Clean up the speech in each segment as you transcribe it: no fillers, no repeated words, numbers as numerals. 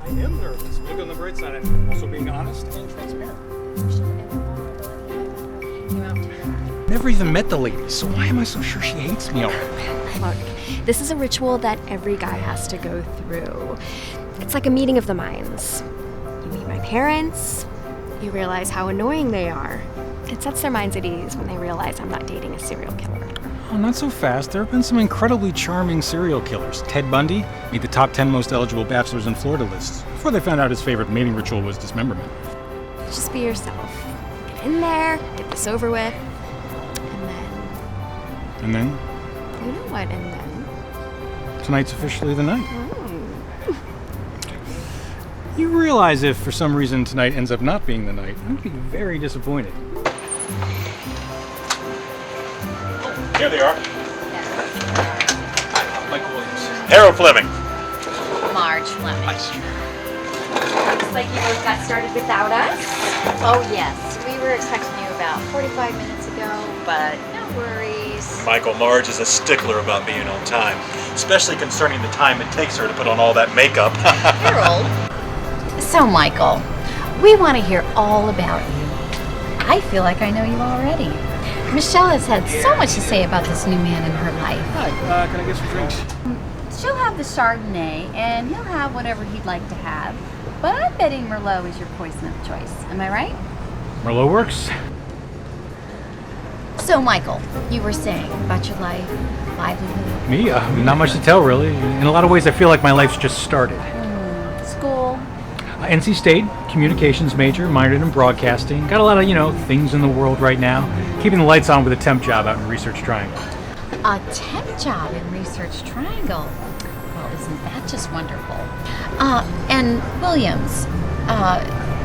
I am nervous. Look on the bright side. I'm also being honest and transparent. Never even met the lady, so why am I so sure she hates me already? Look, this is a ritual that every guy has to go through. It's like a meeting of the minds. You meet my parents, you realize how annoying they are. It sets their minds at ease when they realize I'm not dating a serial killer. Oh, not so fast. There have been some incredibly charming serial killers. Ted Bundy made the top 10 most eligible bachelors in Florida lists before they found out his favorite mating ritual was dismemberment. Just be yourself. Get in there, get this over with, And then? you know what, and then? Tonight's officially the night. You realize if for some reason tonight ends up not being the night, I'd be very disappointed. Here they are. Hi, Michael Williams. Harold Fleming. Marge Fleming. Nice. Looks like you both got started without us. Oh, yes. We were expecting you about 45 minutes ago, but no worries. Michael, Marge is a stickler about being on time, especially concerning the time it takes her to put on all that makeup. Harold. So, Michael, we want to hear all about you. I feel like I know you already. Michelle has had so much to say about this new man in her life. Hi, can I get some drinks? She'll have the Chardonnay, and he'll have whatever he'd like to have. But I'm betting Merlot is your poison of choice. Am I right? Merlot works. So, Michael, you were saying about your life, livelihood, Me? Not much to tell, really. In a lot of ways, I feel like my life's just started. school. NC State, communications major, minored in broadcasting. Got a lot of, things in the world right now. Keeping the lights on with a temp job out in Research Triangle. A temp job in Research Triangle. Well, isn't that just wonderful? And Williams,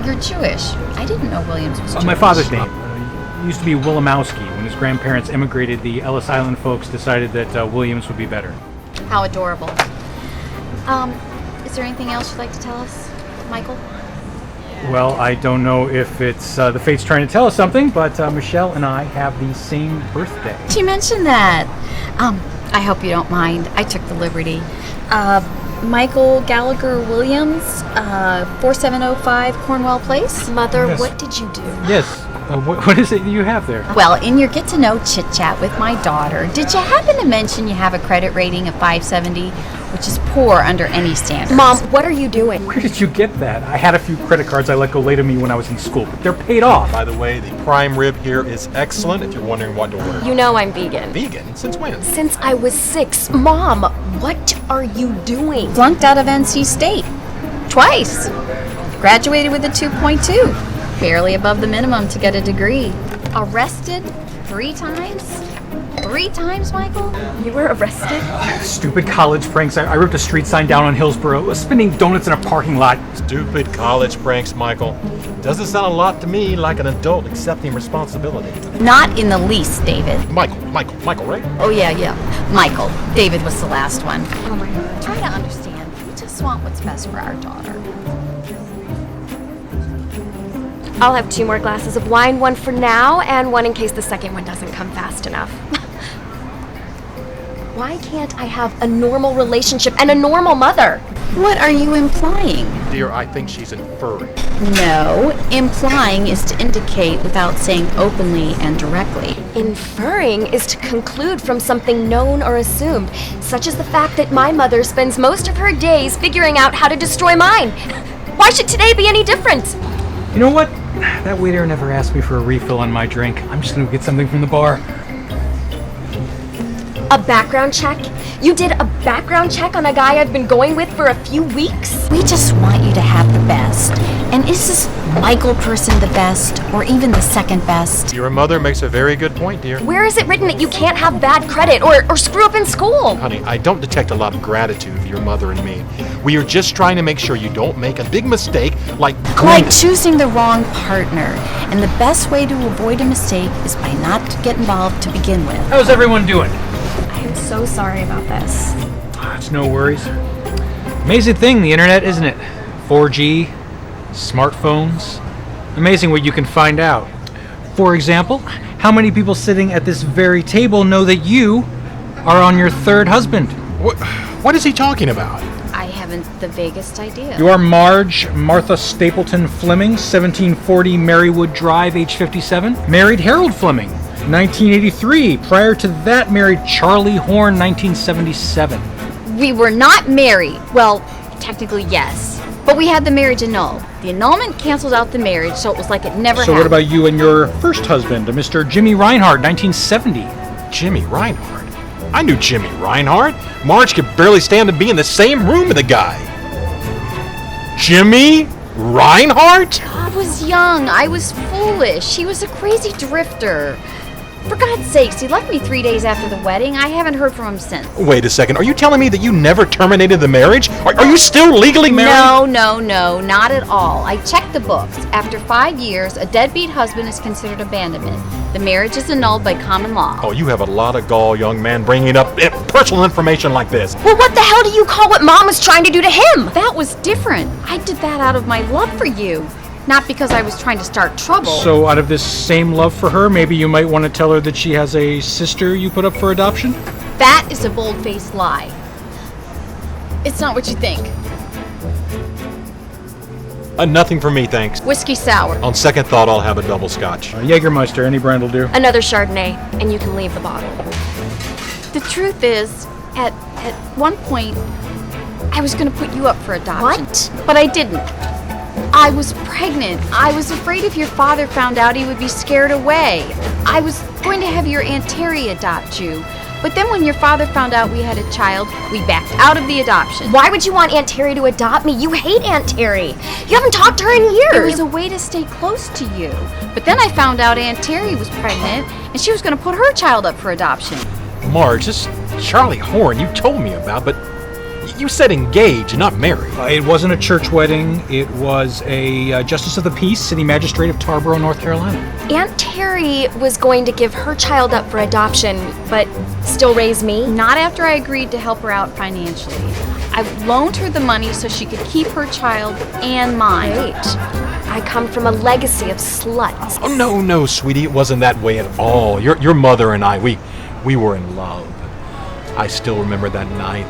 you're Jewish. I didn't know Williams was Jewish. My father's name used to be Willimowski. When his grandparents immigrated, the Ellis Island folks decided that Williams would be better. How adorable. Is there anything else you'd like to tell us, Michael? Well, I don't know if it's the fate's trying to tell us something, but Michelle and I have the same birthday. She mentioned that. I hope you don't mind. I took the liberty. Michael Gallagher Williams, 4705 Cornwell Place. Mother, Yes. what did you do? Yes. What is it you have there? Well, in your get-to-know chit-chat with my daughter, did you happen to mention you have a credit rating of 570, which is poor under any standards? Mom, what are you doing? Where did you get that? I had a few credit cards I let go late of me when I was in school, but they're paid off. By the way, the prime rib here is excellent if you're wondering what to order. You know I'm vegan. Vegan? Since when? Since I was 6. Mom, what are you doing? Flunked out of NC State. Twice. Graduated with a 2.2. Barely above the minimum to get a degree. Arrested 3 times? 3 times, Michael? You were arrested? Stupid college pranks. I ripped a street sign down on Hillsborough, spinning donuts in a parking lot. Stupid college pranks, Michael. Doesn't sound a lot to me like an adult accepting responsibility. Not in the least, David. Michael, right? Oh, yeah. Michael. David was the last one. Oh my God. Try to understand. We just want what's best for our daughter. I'll have 2 more glasses of wine, 1 for now, and 1 in case the second one doesn't come fast enough. Why can't I have a normal relationship and a normal mother? What are you implying? Dear, I think she's inferring. No, implying is to indicate without saying openly and directly. Inferring is to conclude from something known or assumed, such as the fact that my mother spends most of her days figuring out how to destroy mine. Why should today be any different? You know what? That waiter never asked me for a refill on my drink. I'm just gonna get something from the bar. A background check? You did a background check on a guy I've been going with for a few weeks? We just want you to have the best. And is this Michael person the best, or even the second best? Your mother makes a very good point, dear. Where is it written that you can't have bad credit or screw up in school? Honey, I don't detect a lot of gratitude for your mother and me. We are just trying to make sure you don't make a big mistake like choosing the wrong partner. And the best way to avoid a mistake is by not to get involved to begin with. How's everyone doing? I am so sorry about this. It's no worries. Amazing thing, the internet, isn't it? 4G, smartphones. Amazing what you can find out. For example, how many people sitting at this very table know that you are on your 3rd husband? What is he talking about? I have haven't the vaguest idea. You are Marge Martha Stapleton Fleming, 1740 Marywood Drive, age 57. Married Harold Fleming, 1983. Prior to that, married Charlie Horn, 1977. We were not married. Well, technically, yes. But we had the marriage annulled. The annulment canceled out the marriage, so it was like it never So happened. what about you and your first husband, Mr. Jimmy Reinhardt, 1970? Jimmy Reinhardt? I knew Jimmy Reinhardt. Marge could barely stand to be in the same room with the guy. Jimmy Reinhardt? I was young. I was foolish. He was a crazy drifter. For God's sakes, he left me 3 days after the wedding. I haven't heard from him since. Wait a second. Are you telling me that you never terminated the marriage? Are you still legally married? No, not at all. I checked the books. After 5 years, a deadbeat husband is considered abandonment. The marriage is annulled by common law. Oh, you have a lot of gall, young man, bringing up personal information like this. Well, what the hell do you call what Mom was trying to do to him? That was different. I did that out of my love for you, not because I was trying to start trouble. So out of this same love for her, maybe you might want to tell her that she has a sister you put up for adoption? That is a bold-faced lie. It's not what you think. Nothing for me, thanks. Whiskey sour. On second thought, I'll have a double scotch. Jägermeister, any brand will do. Another Chardonnay, and you can leave the bottle. The truth is, at one point, I was going to put you up for adoption. What? But I didn't. I was pregnant. I was afraid if your father found out, he would be scared away. I was going to have your Aunt Terry adopt you. But then when your father found out we had a child, we backed out of the adoption. Why would you want Aunt Terry to adopt me? You hate Aunt Terry. You haven't talked to her in years. It was a way to stay close to you. But then I found out Aunt Terry was pregnant, and she was going to put her child up for adoption. Marge, this Charlie Horn you told me about, but you said engaged, not married. It wasn't a church wedding. It was a Justice of the Peace, City Magistrate of Tarboro, North Carolina. Aunt Terry was going to give her child up for adoption, but still raise me? Not after I agreed to help her out financially. I loaned her the money so she could keep her child and mine. Wait. I come from a legacy of sluts. Oh, no, sweetie, it wasn't that way at all. Your mother and I, we were in love. I still remember that night,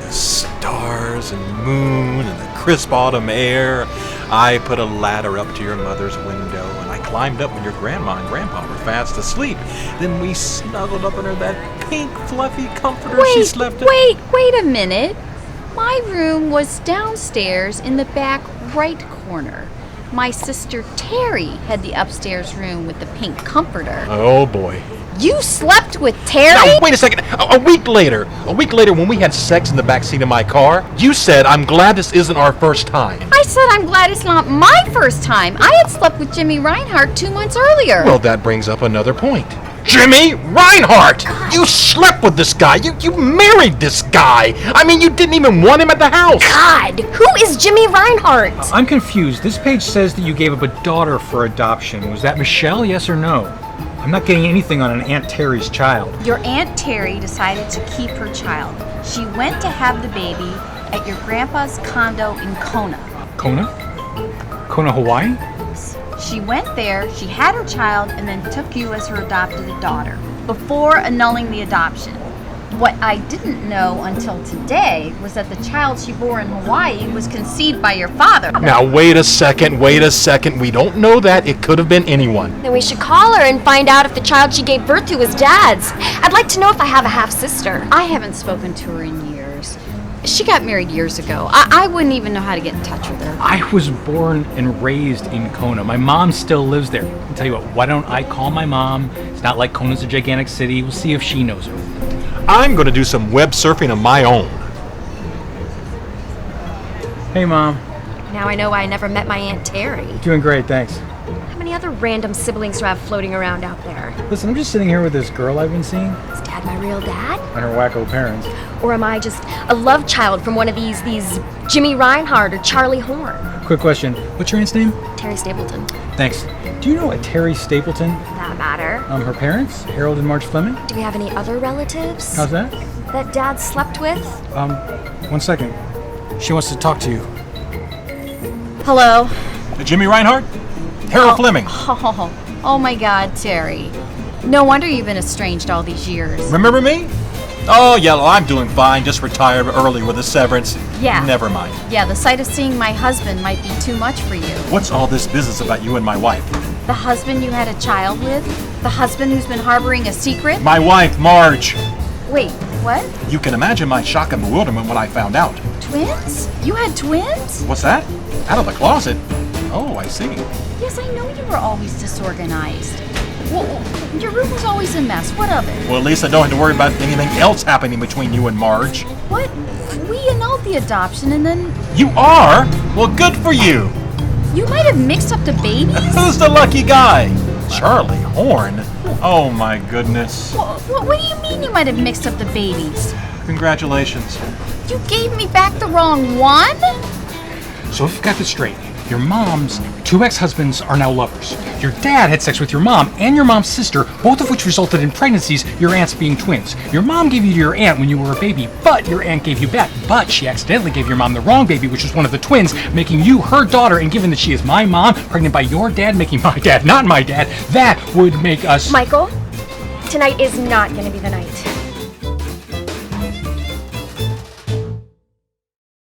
the stars and moon and the crisp autumn air. I put a ladder up to your mother's window, and I climbed up when your grandma and grandpa were fast asleep. Then we snuggled up under that pink, fluffy comforter she slept in. Wait a minute. My room was downstairs in the back right corner. My sister Terry had the upstairs room with the pink comforter. Oh, boy. You slept with Terry? Now, wait a second. A week later, when we had sex in the back seat of my car, you said, "I'm glad this isn't our first time." I said I'm glad it's not my first time. I had slept with Jimmy Reinhardt 2 months earlier. Well, that brings up another point. Jimmy Reinhardt! You slept with this guy. You married this guy. I mean, you didn't even want him at the house. God, who is Jimmy Reinhardt? I'm confused. This page says that you gave up a daughter for adoption. Was that Michelle, yes or no? I'm not getting anything on an Aunt Terry's child. Your Aunt Terry decided to keep her child. She went to have the baby at your grandpa's condo in Kona. Kona? Kona, Hawaii? She went there, she had her child, and then took you as her adopted daughter, before annulling the adoption. What I didn't know until today was that the child she bore in Hawaii was conceived by your father. Now, wait a second. We don't know that. It could have been anyone. Then we should call her and find out if the child she gave birth to is Dad's. I'd like to know if I have a half-sister. I haven't spoken to her in years. She got married years ago. I wouldn't even know how to get in touch with her. I was born and raised in Kona. My mom still lives there. I'll tell you what, why don't I call my mom? It's not like Kona's a gigantic city. We'll see if she knows her. I'm going to do some web surfing of my own. Hey, Mom. Now I know why I never met my Aunt Terry. Doing great, thanks. How many other random siblings do I have floating around out there? Listen, I'm just sitting here with this girl I've been seeing Is Dad my real dad? and her wacko parents. Or am I just a love child from one of these Jimmy Reinhardt or Charlie Horn? Quick question. What's your aunt's name? Terry Stapleton. Thanks. Do you know a Terry Stapleton? That matter. Her parents? Harold and Marge Fleming? Do we have any other relatives How's that? that Dad slept with? 1 second. She wants to talk to you. Hello? Jimmy Reinhardt? Harold Fleming. Oh my God, Terry. No wonder you've been estranged all these years. Remember me? Oh, Yellow, I'm doing fine. Just retired early with a severance. Yeah. Never mind. Yeah, the sight of seeing my husband might be too much for you. What's all this business about you and my wife? The husband you had a child with? The husband who's been harboring a secret? My wife, Marge. Wait, what? You can imagine my shock and bewilderment when I found out. Twins? You had twins? What's that? Out of the closet? Oh, I see. Yes, I know you were always disorganized. Well, your room was always a mess. What of it? Well, at least I don't have to worry about anything else happening between you and Marge. What? We annulled the adoption and then You are? Well, good for you. you might have mixed up the babies? Who's the lucky guy? Charlie Horn? Oh, my goodness. What do you mean you might have mixed up the babies? Congratulations. You gave me back the wrong one? So if you've got this straight, your mom's 2 ex-husbands are now lovers. Your dad had sex with your mom and your mom's sister, both of which resulted in pregnancies, your aunts being twins. Your mom gave you to your aunt when you were a baby, but your aunt gave you back. But she accidentally gave your mom the wrong baby, which was one of the twins, making you her daughter, and given that she is my mom, pregnant by your dad, making my dad not my dad, that would make us... Michael, tonight is not going to be the night.